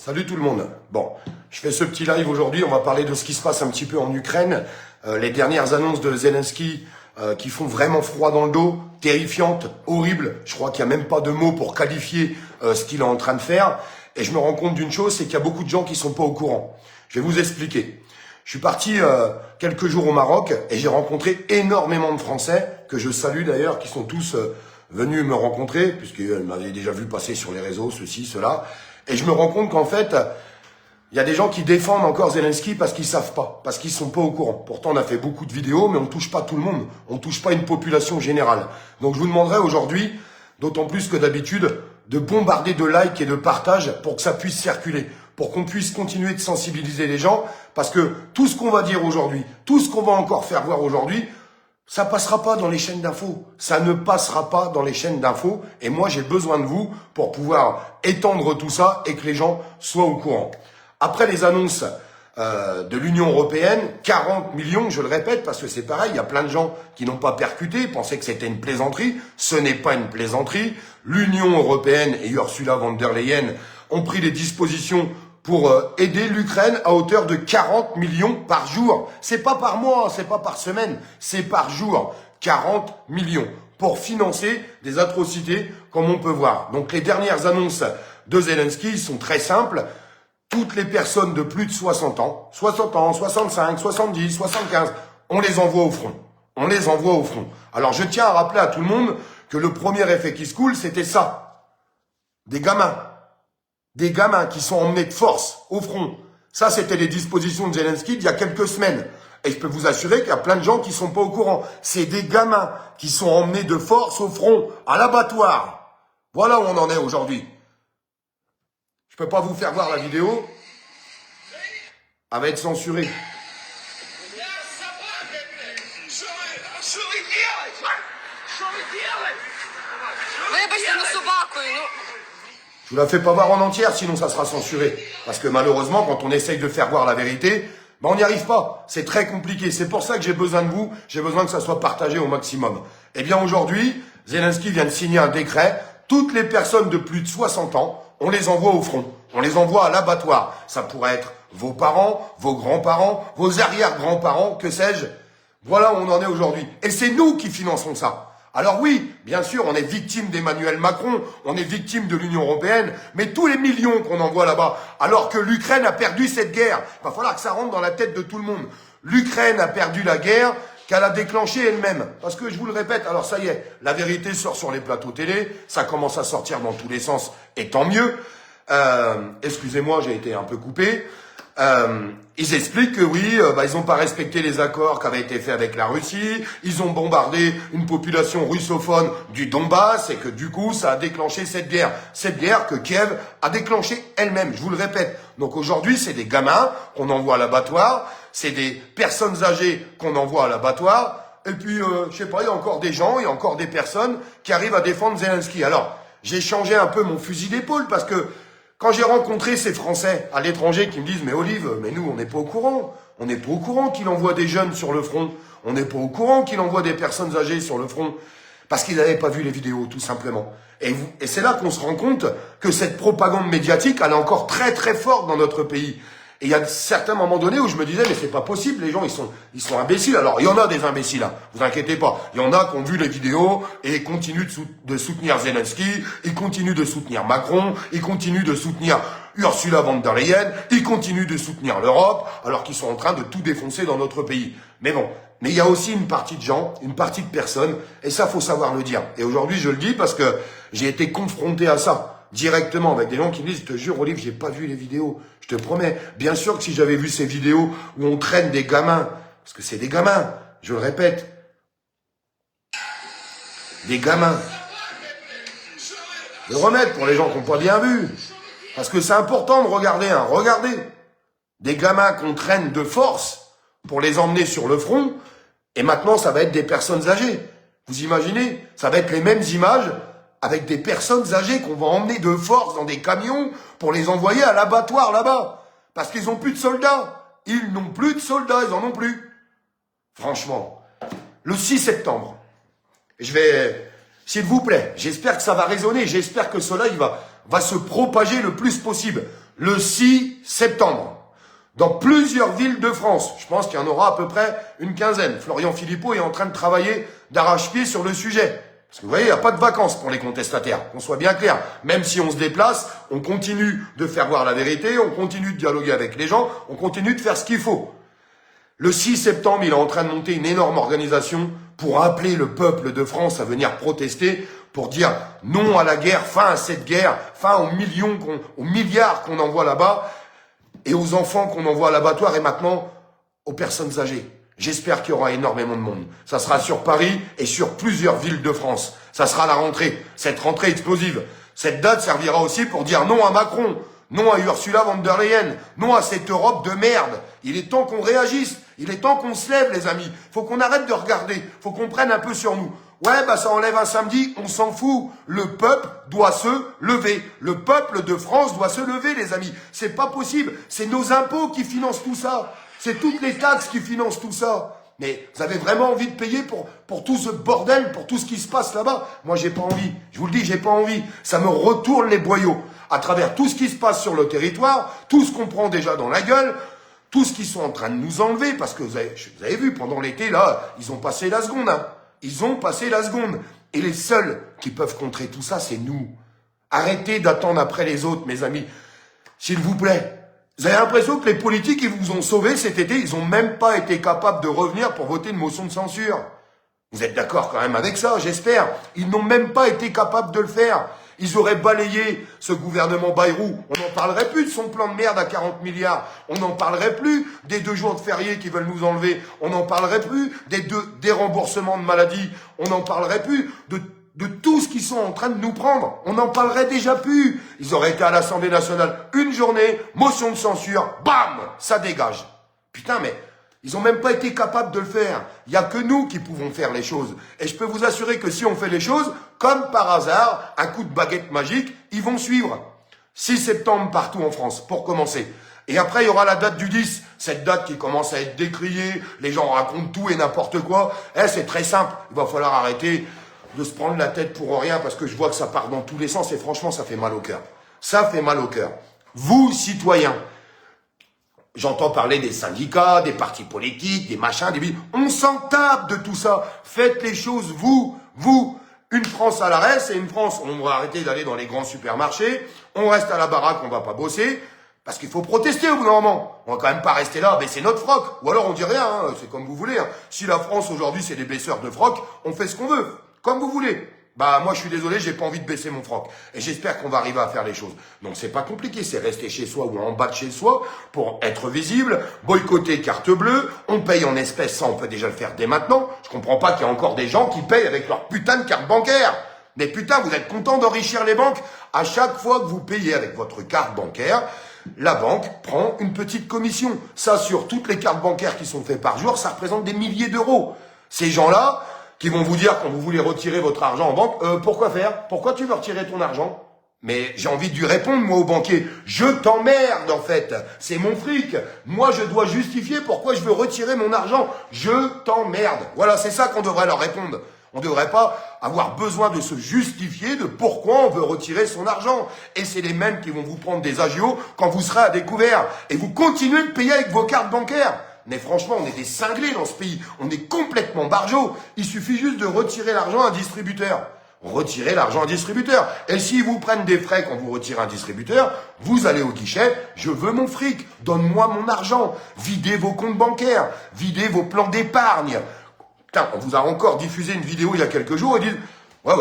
Salut tout le monde. Bon, je fais ce petit live aujourd'hui, on va parler de ce qui se passe un petit peu en Ukraine. Les dernières annonces de Zelensky qui font vraiment froid dans le dos, terrifiantes, horribles. Je crois qu'il n'y a même pas de mots pour qualifier ce qu'il est en train de faire. Et je me rends compte d'une chose, c'est qu'il y a beaucoup de gens qui sont pas au courant. Je vais vous expliquer. Je suis parti quelques jours au Maroc et j'ai rencontré énormément de Français, que je salue d'ailleurs, qui sont tous venus me rencontrer, puisqu'ils m'avaient déjà vu passer sur les réseaux, ceci, cela. Et je me rends compte qu'en fait, il y a des gens qui défendent encore Zelensky parce qu'ils savent pas, parce qu'ils sont pas au courant. Pourtant, on a fait beaucoup de vidéos, mais on touche pas tout le monde. On touche pas une population générale. Donc, je vous demanderai aujourd'hui, d'autant plus que d'habitude, de bombarder de likes et de partages pour que ça puisse circuler, pour qu'on puisse continuer de sensibiliser les gens, parce que tout ce qu'on va dire aujourd'hui, tout ce qu'on va encore faire voir aujourd'hui, ça passera pas dans les chaînes d'infos. Ça ne passera pas dans les chaînes d'infos. Et moi, j'ai besoin de vous pour pouvoir étendre tout ça et que les gens soient au courant. Après les annonces de l'Union européenne, 40 millions, je le répète, parce que c'est pareil, il y a plein de gens qui n'ont pas percuté, pensaient que c'était une plaisanterie. Ce n'est pas une plaisanterie. L'Union européenne et Ursula von der Leyen ont pris des dispositions pour aider l'Ukraine à hauteur de 40 millions par jour. C'est pas par mois, c'est pas par semaine, c'est par jour. 40 millions pour financer des atrocités comme on peut voir. Donc les dernières annonces de Zelensky sont très simples. Toutes les personnes de plus de 60 ans, 65, 70, 75, on les envoie au front. On les envoie au front. Alors je tiens à rappeler à tout le monde que le premier effet qui se coule, c'était ça. Des gamins. Des gamins qui sont emmenés de force au front. Ça, c'était les dispositions de Zelensky d'il y a quelques semaines. Et je peux vous assurer qu'il y a plein de gens qui sont pas au courant. C'est des gamins qui sont emmenés de force au front, à l'abattoir. Voilà où on en est aujourd'hui. Je peux pas vous faire voir la vidéo. Elle va être censurée. Je vous la fais pas voir en entière, sinon ça sera censuré. Parce que malheureusement, quand on essaye de faire voir la vérité, ben on n'y arrive pas. C'est très compliqué. C'est pour ça que j'ai besoin de vous. J'ai besoin que ça soit partagé au maximum. Eh bien aujourd'hui, Zelensky vient de signer un décret. Toutes les personnes de plus de 60 ans, on les envoie au front. On les envoie à l'abattoir. Ça pourrait être vos parents, vos grands-parents, vos arrière-grands-parents, que sais-je. Voilà où on en est aujourd'hui. Et c'est nous qui finançons ça. Alors oui, bien sûr, on est victime d'Emmanuel Macron, on est victime de l'Union européenne, mais tous les millions qu'on envoie là-bas, alors que l'Ukraine a perdu cette guerre, il va falloir que ça rentre dans la tête de tout le monde. L'Ukraine a perdu la guerre qu'elle a déclenchée elle-même. Parce que je vous le répète, alors ça y est, la vérité sort sur les plateaux télé, ça commence à sortir dans tous les sens, et tant mieux. Excusez-moi, j'ai été un peu coupé. Ils expliquent que oui, ils n'ont pas respecté les accords qui avaient été faits avec la Russie, ils ont bombardé une population russophone du Donbass et que du coup ça a déclenché cette guerre que Kiev a déclenchée elle-même, je vous le répète. Donc aujourd'hui c'est des gamins qu'on envoie à l'abattoir, c'est des personnes âgées qu'on envoie à l'abattoir, et puis je sais pas, il y a encore des gens, il y a encore des personnes qui arrivent à défendre Zelensky. Alors j'ai changé un peu mon fusil d'épaule parce que quand j'ai rencontré ces Français à l'étranger qui me disent « Mais Olive, mais nous, on n'est pas au courant. On n'est pas au courant qu'il envoie des jeunes sur le front. On n'est pas au courant qu'il envoie des personnes âgées sur le front. » Parce qu'ils n'avaient pas vu les vidéos, tout simplement. Et c'est là qu'on se rend compte que cette propagande médiatique, elle est encore très très forte dans notre pays. Et il y a certains moments donnés où je me disais, mais c'est pas possible, les gens, ils sont imbéciles. Alors, il y en a des imbéciles, hein, vous inquiétez pas. Il y en a qui ont vu les vidéos et continuent de soutenir Zelensky, ils continuent de soutenir Macron, ils continuent de soutenir Ursula von der Leyen, ils continuent de soutenir l'Europe, alors qu'ils sont en train de tout défoncer dans notre pays. Mais bon, mais il y a aussi une partie de gens, une partie de personnes, et ça, faut savoir le dire. Et aujourd'hui, je le dis parce que j'ai été confronté à ça. Directement, avec des gens qui me disent, je te jure, Olive, j'ai pas vu les vidéos. Je te promets. Bien sûr que si j'avais vu ces vidéos où on traîne des gamins, parce que c'est des gamins, je le répète. Des gamins. Le remettre pour les gens qui n'ont pas bien vu. Parce que c'est important de regarder, hein. Regardez. Des gamins qu'on traîne de force pour les emmener sur le front. Et maintenant, ça va être des personnes âgées. Vous imaginez? Ça va être les mêmes images avec des personnes âgées qu'on va emmener de force dans des camions pour les envoyer à l'abattoir là-bas. Parce qu'ils n'ont plus de soldats. Ils n'ont plus de soldats, ils en ont plus. Franchement, le 6 septembre, je vais, s'il vous plaît, j'espère que ça va résonner, j'espère que cela, va se propager le plus possible. Le 6 septembre, dans plusieurs villes de France, je pense qu'il y en aura à peu près une quinzaine. Florian Philippot est en train de travailler d'arrache-pied sur le sujet. Parce que vous voyez, il n'y a pas de vacances pour les contestataires, qu'on soit bien clair. Même si on se déplace, on continue de faire voir la vérité, on continue de dialoguer avec les gens, on continue de faire ce qu'il faut. Le 6 septembre, il est en train de monter une énorme organisation pour appeler le peuple de France à venir protester, pour dire non à la guerre, fin à cette guerre, fin aux milliards qu'on envoie là-bas, et aux enfants qu'on envoie à l'abattoir, et maintenant aux personnes âgées. J'espère qu'il y aura énormément de monde. Ça sera sur Paris et sur plusieurs villes de France. Ça sera la rentrée, cette rentrée explosive. Cette date servira aussi pour dire non à Macron, non à Ursula von der Leyen, non à cette Europe de merde. Il est temps qu'on réagisse, il est temps qu'on se lève, les amis. Faut qu'on arrête de regarder, faut qu'on prenne un peu sur nous. Ouais, bah ça enlève un samedi, on s'en fout. Le peuple doit se lever. Le peuple de France doit se lever, les amis. C'est pas possible. C'est nos impôts qui financent tout ça. C'est toutes les taxes qui financent tout ça. Mais vous avez vraiment envie de payer pour tout ce bordel, pour tout ce qui se passe là-bas? Moi, j'ai pas envie. Je vous le dis, j'ai pas envie. Ça me retourne les boyaux. À travers tout ce qui se passe sur le territoire, tout ce qu'on prend déjà dans la gueule, tout ce qu'ils sont en train de nous enlever, parce que vous avez vu, pendant l'été, là, ils ont passé la seconde. Hein. Ils ont passé la seconde. Et les seuls qui peuvent contrer tout ça, c'est nous. Arrêtez d'attendre après les autres, mes amis. S'il vous plaît. Vous avez l'impression que les politiques, ils vous ont sauvés cet été, ils n'ont même pas été capables de revenir pour voter une motion de censure. Vous êtes d'accord quand même avec ça, j'espère. Ils n'ont même pas été capables de le faire. Ils auraient balayé ce gouvernement Bayrou. On n'en parlerait plus de son plan de merde à 40 milliards. On n'en parlerait plus des 2 jours de férié qu'ils veulent nous enlever. On n'en parlerait plus des remboursements de maladies. On n'en parlerait plus de tout ce qu'ils sont en train de nous prendre. On n'en parlerait déjà plus. Ils auraient été à l'Assemblée nationale une journée, motion de censure, bam, ça dégage. Putain, mais ils ont même pas été capables de le faire. Il y a que nous qui pouvons faire les choses. Et je peux vous assurer que si on fait les choses, comme par hasard, un coup de baguette magique, ils vont suivre. 6 septembre partout en France, pour commencer. Et après, il y aura la date du 10, cette date qui commence à être décriée, les gens racontent tout et n'importe quoi. C'est très simple, il va falloir arrêter de se prendre la tête pour rien, parce que je vois que ça part dans tous les sens, et franchement, ça fait mal au cœur. Ça fait mal au cœur. Vous, citoyens, j'entends parler des syndicats, des partis politiques, des machins, on s'en tape de tout ça. Faites les choses, vous. Une France à l'arrêt, c'est une France, on va arrêter d'aller dans les grands supermarchés, on reste à la baraque, on va pas bosser, parce qu'il faut protester au bout d'un moment. On va quand même pas rester là, baisser notre froc. Ou alors on dit rien, hein, c'est comme vous voulez. Hein. Si la France aujourd'hui c'est des baisseurs de froc, on fait ce qu'on veut, comme vous voulez. Bah moi je suis désolé, j'ai pas envie de baisser mon froc. Et j'espère qu'on va arriver à faire les choses. Donc c'est pas compliqué, c'est rester chez soi ou en bas de chez soi pour être visible, boycotter carte bleue, on paye en espèces, ça on peut déjà le faire dès maintenant. Je comprends pas qu'il y a encore des gens qui payent avec leur putain de carte bancaire. Mais putain, vous êtes content d'enrichir les banques? À chaque fois que vous payez avec votre carte bancaire, la banque prend une petite commission. Ça, sur toutes les cartes bancaires qui sont faites par jour, ça représente des milliers d'euros. Ces gens-là, qui vont vous dire quand vous voulez retirer votre argent en banque, pourquoi faire? Pourquoi tu veux retirer ton argent? Mais j'ai envie de lui répondre, moi, au banquier. Je t'emmerde, en fait. C'est mon fric. Moi, je dois justifier pourquoi je veux retirer mon argent. Je t'emmerde. Voilà, c'est ça qu'on devrait leur répondre. On ne devrait pas avoir besoin de se justifier de pourquoi on veut retirer son argent. Et c'est les mêmes qui vont vous prendre des agios quand vous serez à découvert. Et vous continuez de payer avec vos cartes bancaires. Mais franchement, on est des cinglés dans ce pays. On est complètement barjots. Il suffit juste de retirer l'argent à un distributeur. Retirez l'argent à un distributeur. Et s'ils vous prennent des frais quand vous retirez un distributeur, vous allez au guichet, je veux mon fric, donne-moi mon argent. Videz vos comptes bancaires, videz vos plans d'épargne. Putain, on vous a encore diffusé une vidéo il y a quelques jours, ils disent « Ouais,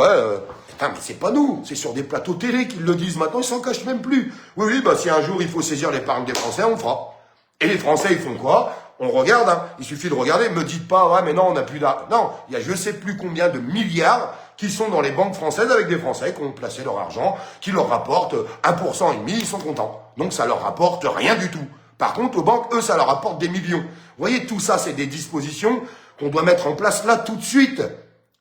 putain, mais c'est pas nous, c'est sur des plateaux télé qu'ils le disent maintenant, ils s'en cachent même plus. Oui, bah si un jour il faut saisir l'épargne des Français, on le fera. » Et les Français, ils font quoi? On regarde, hein. Il suffit de regarder, me dites pas « Ouais, mais non, on n'a plus d'argent. » Non, il y a je sais plus combien de milliards qui sont dans les banques françaises avec des Français qui ont placé leur argent, qui leur rapportent 1,5%, ils sont contents. Donc ça leur rapporte rien du tout. Par contre, aux banques, eux, ça leur rapporte des millions. Vous voyez, tout ça, c'est des dispositions qu'on doit mettre en place là tout de suite.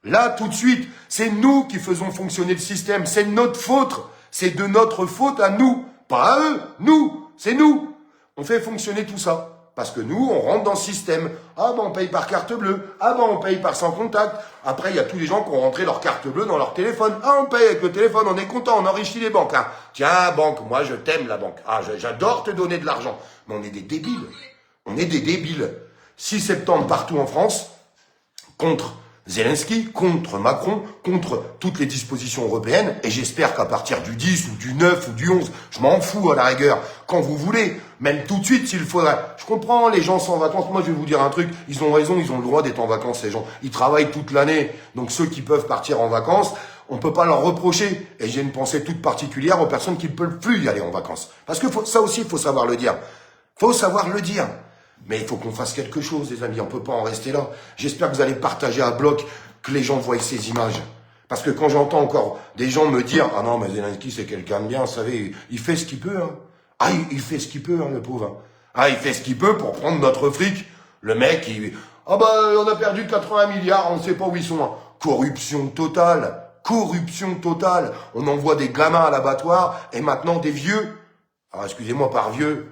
Là tout de suite. C'est nous qui faisons fonctionner le système. C'est notre faute. C'est de notre faute à nous. Pas à eux. Nous. C'est nous. On fait fonctionner tout ça. Parce que nous, on rentre dans ce système. Ah ben on paye par carte bleue. Ah ben on paye par sans contact. Après, il y a tous les gens qui ont rentré leur carte bleue dans leur téléphone. Ah, on paye avec le téléphone, on est content, on enrichit les banques. Hein. Tiens, banque, moi je t'aime la banque. Ah, j'adore te donner de l'argent. Mais on est des débiles. On est des débiles. 6 septembre partout en France, contre Zelensky, contre Macron, contre toutes les dispositions européennes, et j'espère qu'à partir du 10 ou du 9 ou du 11, je m'en fous à la rigueur, quand vous voulez, même tout de suite s'il faudrait. Je comprends, les gens sont en vacances, moi je vais vous dire un truc, ils ont raison, ils ont le droit d'être en vacances ces gens, ils travaillent toute l'année, donc ceux qui peuvent partir en vacances, on peut pas leur reprocher, et j'ai une pensée toute particulière aux personnes qui ne peuvent plus y aller en vacances. Parce que ça aussi, il faut savoir le dire. Faut savoir le dire. Mais il faut qu'on fasse quelque chose, les amis. On peut pas en rester là. J'espère que vous allez partager à bloc, que les gens voient ces images. Parce que quand j'entends encore des gens me dire « Ah non, mais Zelensky, c'est quelqu'un de bien, vous savez, il fait ce qu'il peut. Hein. Ah, il fait ce qu'il peut, hein, le pauvre. Hein. Ah, il fait ce qu'il peut pour prendre notre fric. Le mec, il... Ah bah, on a perdu 80 milliards, on ne sait pas où ils sont. Hein. Corruption totale. Corruption totale. On envoie des gamins à l'abattoir et maintenant des vieux. Alors, excusez-moi, par vieux...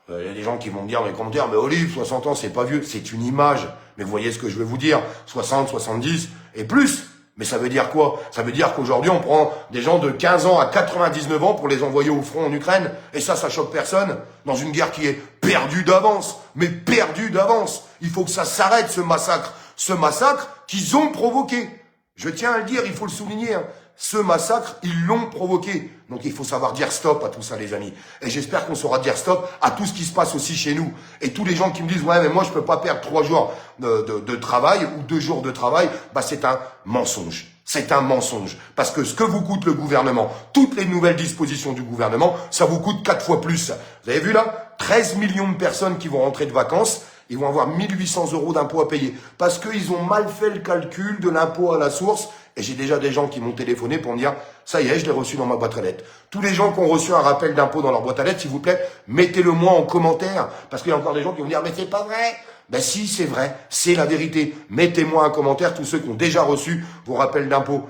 Il y a des gens qui vont me dire dans les commentaires, mais Olive, 60 ans, c'est pas vieux, c'est une image. Mais vous voyez ce que je veux vous dire, 60, 70 et plus. Mais ça veut dire quoi? Ça veut dire qu'aujourd'hui, on prend des gens de 15 ans à 99 ans pour les envoyer au front en Ukraine. Et ça choque personne. Dans une guerre qui est perdue d'avance. Mais perdue d'avance. Il faut que ça s'arrête, ce massacre. Ce massacre qu'ils ont provoqué. Je tiens à le dire, il faut le souligner. Hein. Ce massacre, ils l'ont provoqué. Donc il faut savoir dire stop à tout ça, les amis. Et j'espère qu'on saura dire stop à tout ce qui se passe aussi chez nous. Et tous les gens qui me disent, ouais, mais moi, je peux pas perdre 3 jours de travail ou 2 jours de travail, bah c'est un mensonge. C'est un mensonge. Parce que ce que vous coûte le gouvernement, toutes les nouvelles dispositions du gouvernement, ça vous coûte 4 fois plus. Vous avez vu là? 13 millions de personnes qui vont rentrer de vacances. Ils vont avoir 1800 € d'impôts à payer. Parce qu'ils ont mal fait le calcul de l'impôt à la source. Et j'ai déjà des gens qui m'ont téléphoné pour me dire, ça y est, je l'ai reçu dans ma boîte à lettres. Tous les gens qui ont reçu un rappel d'impôt dans leur boîte à lettres, s'il vous plaît, mettez-le moi en commentaire. Parce qu'il y a encore des gens qui vont dire, mais c'est pas vrai. Ben si, c'est vrai. C'est la vérité. Mettez-moi un commentaire, tous ceux qui ont déjà reçu vos rappels d'impôt.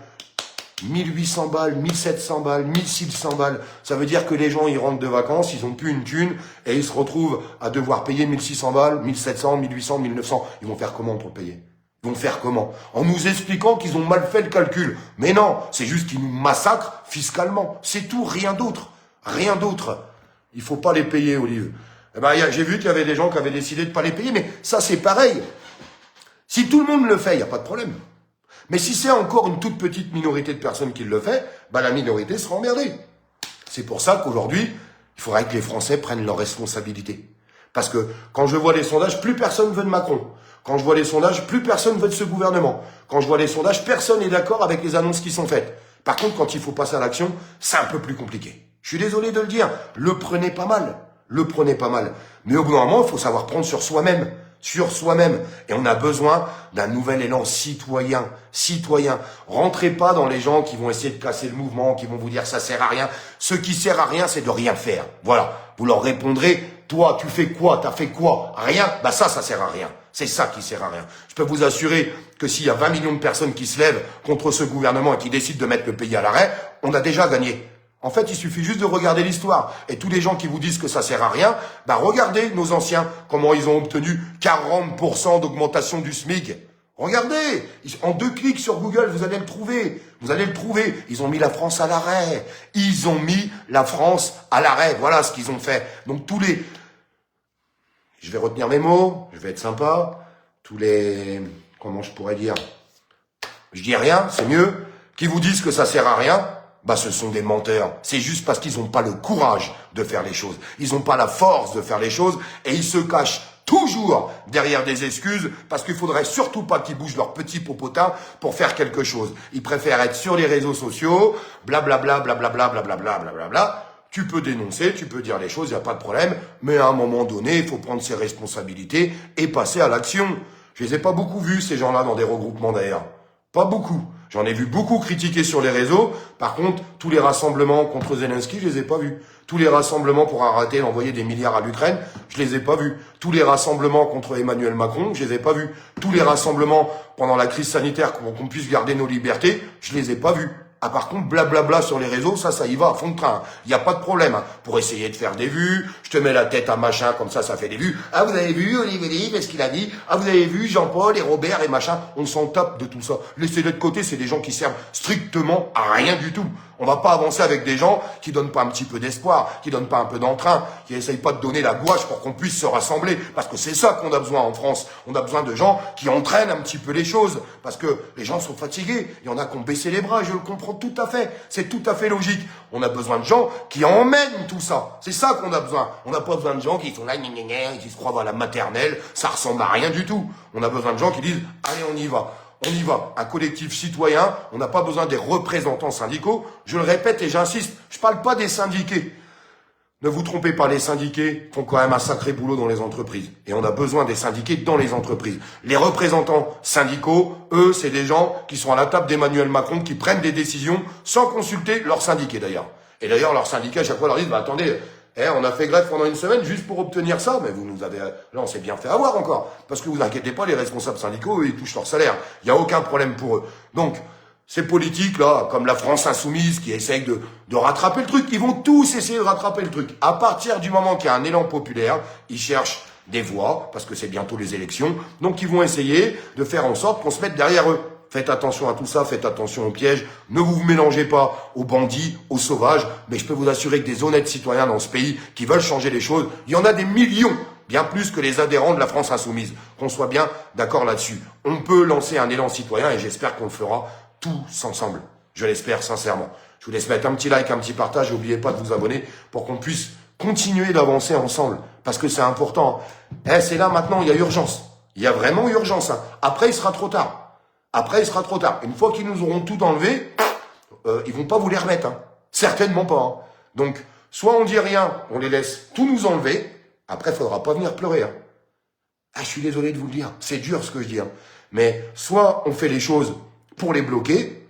1800 balles, 1700 balles, 1600 balles. Ça veut dire que les gens, ils rentrent de vacances, ils ont plus une thune, et ils se retrouvent à devoir payer 1600 balles, 1700, 1800, 1900. Ils vont faire comment pour payer? Ils vont faire comment? En nous expliquant qu'ils ont mal fait le calcul. Mais non, c'est juste qu'ils nous massacrent fiscalement. C'est tout, rien d'autre. Rien d'autre. Il faut pas les payer, Olive. Eh ben, j'ai vu qu'il y avait des gens qui avaient décidé de pas les payer, mais ça, c'est pareil. Si tout le monde le fait, il n'y a pas de problème. Mais si c'est encore une toute petite minorité de personnes qui le fait, bah la minorité sera emmerdée. C'est pour ça qu'aujourd'hui, il faudrait que les Français prennent leurs responsabilités. Parce que quand je vois les sondages, plus personne veut de Macron. Quand je vois les sondages, plus personne veut de ce gouvernement. Quand je vois les sondages, personne n'est d'accord avec les annonces qui sont faites. Par contre, quand il faut passer à l'action, c'est un peu plus compliqué. Je suis désolé de le dire, le prenez pas mal. Le prenez pas mal. Mais au bout d'un moment, il faut savoir prendre sur soi-même. Sur soi-même. Et on a besoin d'un nouvel élan citoyen. Citoyen. Rentrez pas dans les gens qui vont essayer de casser le mouvement, qui vont vous dire ça sert à rien. Ce qui sert à rien, c'est de rien faire. Voilà. Vous leur répondrez, toi, tu fais quoi? T'as fait quoi? Rien? Bah ça sert à rien. C'est ça qui sert à rien. Je peux vous assurer que s'il y a 20 millions de personnes qui se lèvent contre ce gouvernement et qui décident de mettre le pays à l'arrêt, on a déjà gagné. En fait, il suffit juste de regarder l'histoire. Et tous les gens qui vous disent que ça sert à rien, bah regardez nos anciens, comment ils ont obtenu 40% d'augmentation du SMIC. Regardez, en 2 clics sur Google, vous allez le trouver. Vous allez le trouver. Ils ont mis la France à l'arrêt. Ils ont mis la France à l'arrêt. Voilà ce qu'ils ont fait. Donc tous les... Je vais retenir mes mots, je vais être sympa. Tous les... Comment je pourrais dire? Je dis rien, c'est mieux. Qui vous disent que ça sert à rien, bah ce sont des menteurs. C'est juste parce qu'ils n'ont pas le courage de faire les choses. Ils n'ont pas la force de faire les choses et ils se cachent toujours derrière des excuses parce qu'il faudrait surtout pas qu'ils bougent leur petit popotin pour faire quelque chose. Ils préfèrent être sur les réseaux sociaux, blablabla, blablabla, blablabla, blablabla. Tu peux dénoncer, tu peux dire les choses, il n'y a pas de problème, mais à un moment donné, il faut prendre ses responsabilités et passer à l'action. Je les ai pas beaucoup vus, ces gens-là, dans des regroupements d'ailleurs. Pas beaucoup. J'en ai vu beaucoup critiquer sur les réseaux. Par contre, tous les rassemblements contre Zelensky, je les ai pas vus. Tous les rassemblements pour arrêter d'envoyer des milliards à l'Ukraine, je les ai pas vus. Tous les rassemblements contre Emmanuel Macron, je les ai pas vus. Tous les rassemblements pendant la crise sanitaire pour qu'on puisse garder nos libertés, je les ai pas vus. Ah, par contre, blablabla sur les réseaux, ça y va à fond de train. Il n'y a pas de problème. Hein. Pour essayer de faire des vues, je te mets la tête à machin, comme ça fait des vues. Ah, vous avez vu Olivier, qu'est-ce qu'il a dit? Ah, vous avez vu Jean-Paul et Robert et machin? On s'en tape de tout ça. Laissez-les de côté, c'est des gens qui servent strictement à rien du tout. On va pas avancer avec des gens qui donnent pas un petit peu d'espoir, qui donnent pas un peu d'entrain, qui essayent pas de donner la gouache pour qu'on puisse se rassembler. Parce que c'est ça qu'on a besoin en France. On a besoin de gens qui entraînent un petit peu les choses. Parce que les gens sont fatigués. Il y en a qui ont baissé les bras, je le comprends tout à fait. C'est tout à fait logique. On a besoin de gens qui emmènent tout ça. C'est ça qu'on a besoin. On n'a pas besoin de gens qui sont là, qui se croient à la maternelle. Ça ressemble à rien du tout. On a besoin de gens qui disent, allez, on y va. On y va, un collectif citoyen, on n'a pas besoin des représentants syndicaux. Je le répète et j'insiste, je parle pas des syndiqués. Ne vous trompez pas, les syndiqués font quand même un sacré boulot dans les entreprises. Et on a besoin des syndiqués dans les entreprises. Les représentants syndicaux, eux, c'est des gens qui sont à la table d'Emmanuel Macron, qui prennent des décisions sans consulter leurs syndiqués d'ailleurs. Et d'ailleurs, leurs syndiqués, à chaque fois, leur disent, attendez, on a fait grève pendant une semaine juste pour obtenir ça, mais vous nous avez... Là, on s'est bien fait avoir encore. Parce que vous inquiétez pas, les responsables syndicaux, eux, ils touchent leur salaire. Il n'y a aucun problème pour eux. Donc, ces politiques, là, comme la France insoumise, qui essayent de rattraper le truc, ils vont tous essayer de rattraper le truc. À partir du moment qu'il y a un élan populaire, ils cherchent des voix, parce que c'est bientôt les élections, donc ils vont essayer de faire en sorte qu'on se mette derrière eux. Faites attention à tout ça, faites attention aux pièges, ne vous mélangez pas aux bandits, aux sauvages, mais je peux vous assurer que des honnêtes citoyens dans ce pays qui veulent changer les choses, il y en a des millions, bien plus que les adhérents de la France insoumise, qu'on soit bien d'accord là-dessus. On peut lancer un élan citoyen et j'espère qu'on le fera tous ensemble. Je l'espère sincèrement. Je vous laisse mettre un petit like, un petit partage, n'oubliez pas de vous abonner pour qu'on puisse continuer d'avancer ensemble, parce que c'est important. C'est là maintenant, il y a urgence. Il y a vraiment urgence. Hein. Après, il sera trop tard. Après, il sera trop tard. Une fois qu'ils nous auront tout enlevé, ils vont pas vous les remettre. Hein. Certainement pas. Hein. Donc, soit on dit rien, on les laisse tout nous enlever. Après, il faudra pas venir pleurer. Hein. Ah, je suis désolé de vous le dire. C'est dur ce que je dis. Hein. Mais soit on fait les choses pour les bloquer,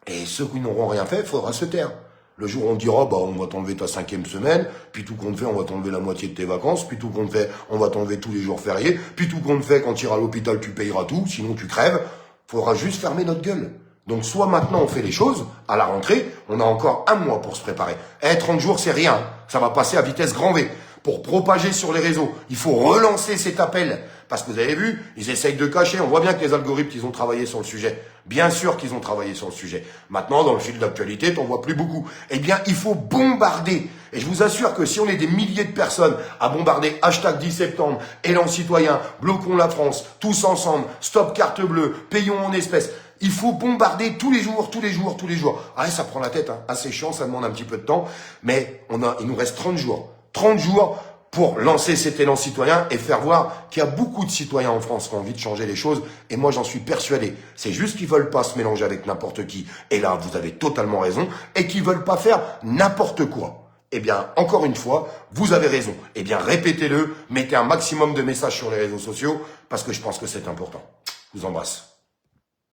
et ceux qui n'auront rien fait, il faudra se taire. Le jour où on dira, on va t'enlever ta 5e semaine, puis tout compte fait, on va t'enlever la moitié de tes vacances, puis tout compte fait, on va t'enlever tous les jours fériés, puis tout compte fait, quand tu iras à l'hôpital, tu payeras tout, sinon tu crèves. Faudra juste fermer notre gueule. Donc soit maintenant on fait les choses, à la rentrée, on a encore 1 mois pour se préparer. 30 jours c'est rien, ça va passer à vitesse grand V. Pour propager sur les réseaux, il faut relancer cet appel. Parce que vous avez vu, ils essayent de cacher, on voit bien que les algorithmes, ils ont travaillé sur le sujet. Bien sûr qu'ils ont travaillé sur le sujet. Maintenant, dans le fil d'actualité, t'en vois plus beaucoup. Eh bien, il faut bombarder. Et je vous assure que si on est des milliers de personnes à bombarder hashtag 10 septembre, élan citoyen, bloquons la France, tous ensemble, stop carte bleue, payons en espèces. Il faut bombarder tous les jours, tous les jours, tous les jours. Ah, ça prend la tête, hein. Assez chiant, ça demande un petit peu de temps. Mais il nous reste 30 jours. 30 jours pour lancer cet élan citoyen et faire voir qu'il y a beaucoup de citoyens en France qui ont envie de changer les choses. Et moi, j'en suis persuadé. C'est juste qu'ils veulent pas se mélanger avec n'importe qui. Et là, vous avez totalement raison. Et qu'ils veulent pas faire n'importe quoi. Eh bien, encore une fois, vous avez raison. Eh bien, répétez-le. Mettez un maximum de messages sur les réseaux sociaux parce que je pense que c'est important. Je vous embrasse.